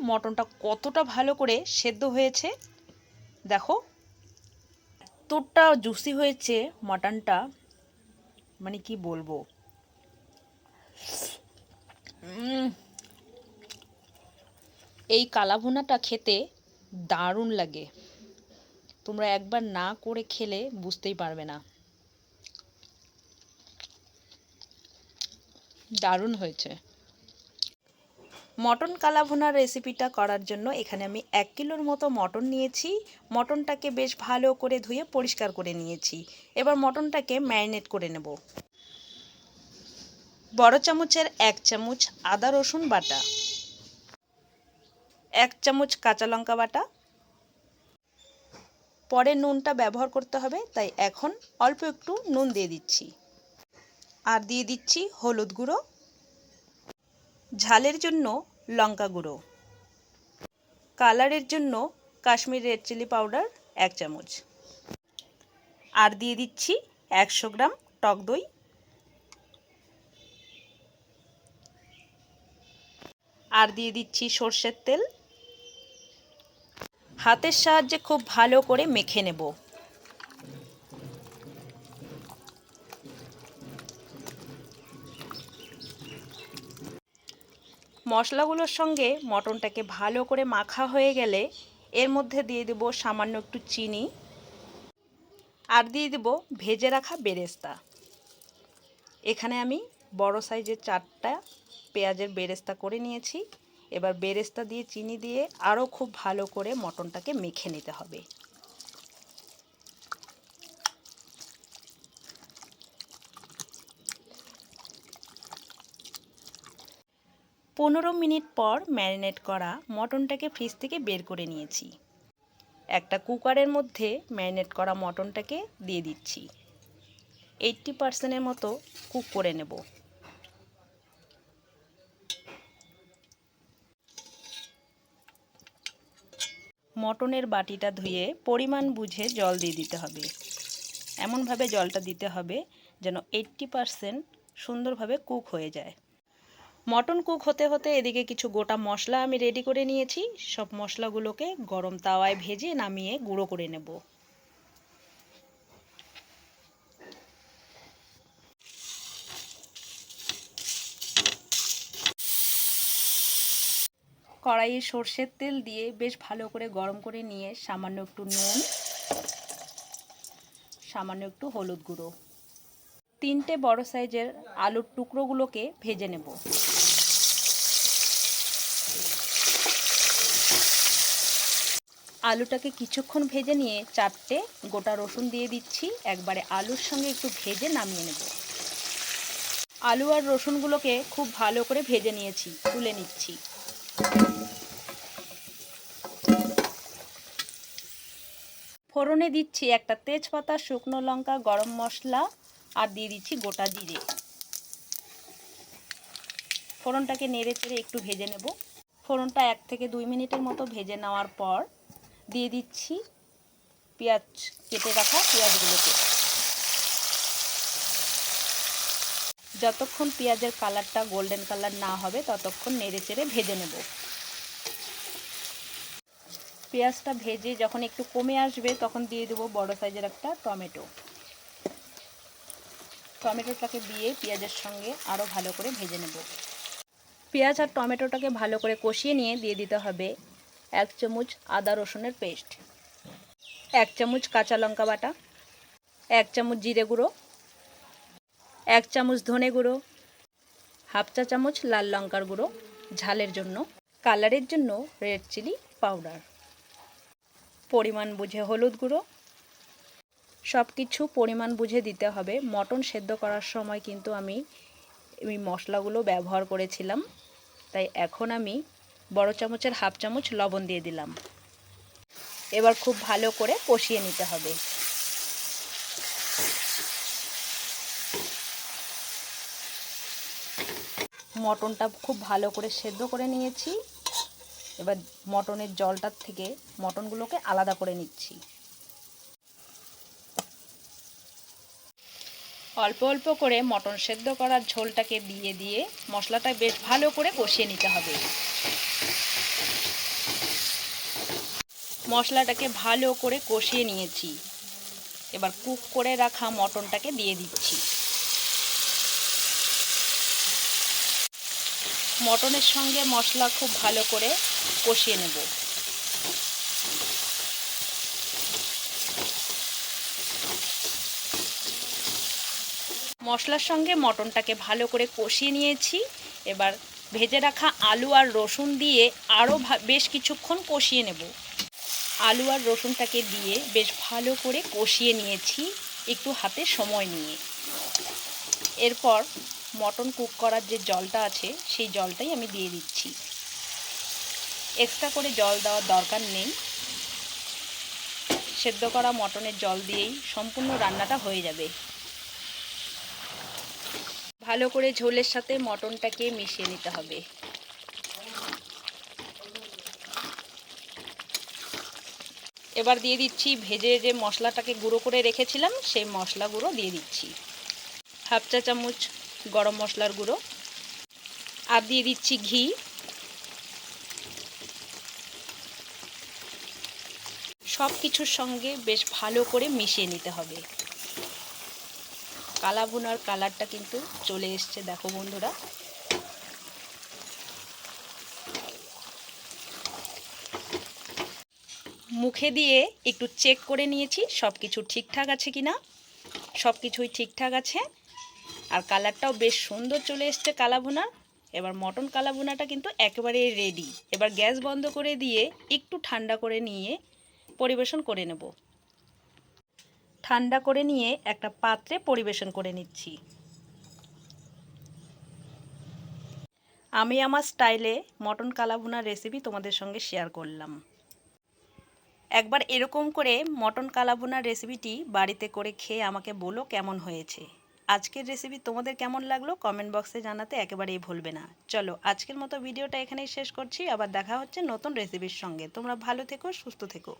মটনটা কতটা ভালো করে সেদ্ধ হয়েছে দেখো, এতটা জুসি হয়েছে মটনটা, মানে কি বলবো। এই কালাভুনাটা খেতে দারুণ লাগে, তোমরা একবার না করে খেলে বুঝতেই পারবে না, দারুণ হয়েছে। মটন কালাভুনার রেসিপিটা করার জন্য এখানে আমি 1 কিলোর মতো মটন নিয়েছি। মটনটাকে বেশ ভালো করে ধুয়ে পরিষ্কার করে নিয়েছি। এবার মটনটাকে ম্যারিনেট করে নেব। বড় চামচের 1 চামচ আদা রসুন বাটা, 1 চামচ কাঁচা লঙ্কা বাটা। পরে নুনটা ব্যবহার করতে হবে, তাই এখন অল্প একটু নুন দিয়ে দিচ্ছি। আর দিয়ে দিচ্ছি হলুদ গুঁড়ো, ঝালের জন্য লঙ্কা গুঁড়ো, কালারের জন্য কাশ্মীরি রেড চিলি পাউডার 1 চামচ। আর দিয়ে দিচ্ছি 100 গ্রাম টক দই। আর দিয়ে দিচ্ছি সর্ষের তেল। হাতের সাহায্যে খুব ভালো করে মেখে নেব। মশলাগুলোর সঙ্গে মটনটাকে ভালো করে মাখা হয়ে গেলে এর মধ্যে দিয়ে দেব সামান্য একটু চিনি, আর দিয়ে দেব ভেজে রাখা বেরেস্তা। এখানে আমি বড় সাইজের 4টা পেঁয়াজের বেরেস্তা করে নিয়েছি। এবার বেরেস্তা দিয়ে চিনি দিয়ে আরও খুব ভালো করে মটনটাকে মেখে নিতে হবে। পনেরো মিনিট পর ম্যারিনেট করা মটনটাকে ফ্রিজ থেকে বের করে নিয়েছি। একটা কুকারের মধ্যে ম্যারিনেট করা মটনটাকে দিয়ে দিচ্ছি। 80% মতো কুক করে নেব। মটনের বাটিটা ধুয়ে পরিমাণ বুঝে জল দিয়ে দিতে হবে। এমনভাবে জলটা দিতে হবে যেন 80% সুন্দরভাবে কুক হয়ে যায়। মটন কুক হতে হতে এদিকে কিছু গোটা মশলা আমি রেডি করে নিয়েছি। সব মশলাগুলোকে গরম তাওয়ায় ভেজে নামিয়ে গুঁড়ো করে নেব। কড়াইয়ে সর্ষের তেল দিয়ে বেশ ভালো করে গরম করে নিয়ে সামান্য একটু নুন, সামান্য একটু হলুদ গুঁড়ো, 3টে বড় সাইজের আলুর টুকরোগুলোকে ভেজে নেব। আলুটাকে কিছুক্ষণ ভেজে নিয়ে 4টে গোটা রসুন দিয়ে দিচ্ছি। একবারে আলুর সঙ্গে একটু ভেজে নামিয়ে নেব। আলু আর রসুনগুলোকে খুব ভালো করে ভেজে নিয়েছি, তুলে নিচ্ছি। ফোড়নে দিচ্ছি একটা তেজপাতা, শুকনো লঙ্কা, গরম মশলা আর দিয়ে দিচ্ছি গোটা জিরে। ফোড়নটাকে নেড়ে চেড়ে একটু ভেজে নেব। ফোড়নটা 1 থেকে 2 মিনিটের মতো ভেজে নেওয়ার পর দিয়ে দিচ্ছি পেঁয়াজ, কেটে রাখা পেঁয়াজগুলোকে। যতক্ষণ পেঁয়াজের কালারটা গোল্ডেন কালার না হবে ততক্ষণ নেড়ে চেড়ে ভেজে নেব। পেঁয়াজটা ভেজে যখন একটু কমে আসবে তখন দিয়ে দেবো বড় সাইজের একটা টমেটো। টমেটোটাকে দিয়ে পেঁয়াজের সঙ্গে আরও ভালো করে ভেজে নেব। পেঁয়াজ আর টমেটোটাকে ভালো করে কষিয়ে নিয়ে দিয়ে দিতে হবে 1 চামচ আদা রসুনের পেস্ট, 1 চামচ কাঁচা লঙ্কা বাটা, 1 চামচ জিরে গুঁড়ো, 1 চামচ ধনে গুঁড়ো, হাফ চা চামচ লাল লঙ্কার গুঁড়ো ঝালের জন্য, কালারের জন্য রেড চিলি পাউডার, পরিমাণ বুঝে হলুদ গুঁড়ো। সব কিছু পরিমাণ বুঝে দিতে হবে। মটন সেদ্ধ করার সময় কিন্তু আমি এই মশলাগুলো ব্যবহার করেছিলাম, তাই এখন আমি বড় চামচের হাফ চামচ লবণ দিয়ে দিলাম। এবার খুব ভালো করে কষিয়ে নিতে হবে। মটনটা খুব ভালো করে সেদ্ধ করে নিয়েছি। এবার মটনের জলটার থেকে মটনগুলোকে আলাদা করে নিচ্ছি। অল্প অল্প করে মটন সেদ্ধ করার ঝোলটাকে দিয়ে দিয়ে মশলাটা বেশ ভালো করে কষিয়ে নিতে হবে। মশলাটাকে ভালো করে কষিয়ে নিয়েছি। এবার কুক করে রাখা মটনটাকে দিয়ে দিচ্ছি। মটনের সঙ্গে মশলা খুব ভালো করে কষিয়ে নেব। মশলার সঙ্গে মটনটাকে ভালো করে কষিয়ে নিয়েছি। এবার ভেজে রাখা আলু আর রসুন দিয়ে আরও বেশ কিছুক্ষণ কষিয়ে নেব। আলু আর রসুনটাকে দিয়ে বেশ ভালো করে কষিয়ে নিয়েছি একটু হাতে সময় নিয়ে। এরপর মটন কুক করার যে জলটা আছে সেই জলটাই আমি দিয়ে দিচ্ছি। এক্সট্রা করে জল দেওয়ার দরকার নেই। সেদ্ধ করা মটনের জল দিয়েই সম্পূর্ণ রান্নাটা হয়ে যাবে। ভালো করে ঝোলের সাথে মটনটাকে মিশিয়ে নিতে হবে। এবার দিয়ে দিচ্ছি ভেজে যে মশলাটাকে গুঁড়ো করে রেখেছিলাম সেই মশলা গুঁড়ো দিয়ে দিচ্ছি। হাফ চা চামচ গরম মশলার গুঁড়ো আর দিয়ে দিচ্ছি ঘি। সব কিছুর সঙ্গে বেশ ভালো করে মিশিয়ে নিতে হবে। কালা ভুনার কালারটা কিন্তু চলে এসছে, দেখো বন্ধুরা। মুখে দিয়ে একটু চেক করে নিয়েছি সব কিছু ঠিকঠাক আছে কিনা। সব কিছুই ঠিকঠাক আছে আর কালারটাও বেশ সুন্দর চলে এসছে কালা ভুনার। এবার মটন কালা ভুনাটা কিন্তু একেবারে রেডি। এবার গ্যাস বন্ধ করে দিয়ে একটু ঠান্ডা করে নিয়ে পরিবেশন করে নেব। ঠান্ডা করে নিয়ে একটা পাত্রে পরিবেশন করে নিচ্ছি। আমি আমার স্টাইলে মটন কালা ভুনার রেসিপি তোমাদের সঙ্গে শেয়ার করলাম। একবার এরকম করে মটন কালা ভুনার রেসিপিটি বাড়িতে করে খেয়ে আমাকে বলো কেমন হয়েছে। আজকের রেসিপি তোমাদের কেমন লাগলো কমেন্ট বক্সে জানাতে একেবারেই ভুলবে না। চলো আজকের মতো ভিডিওটা এখানেই শেষ করছি। আবার দেখা হচ্ছে নতুন রেসিপির সঙ্গে। তোমরা ভালো থেকো, সুস্থ থেকো।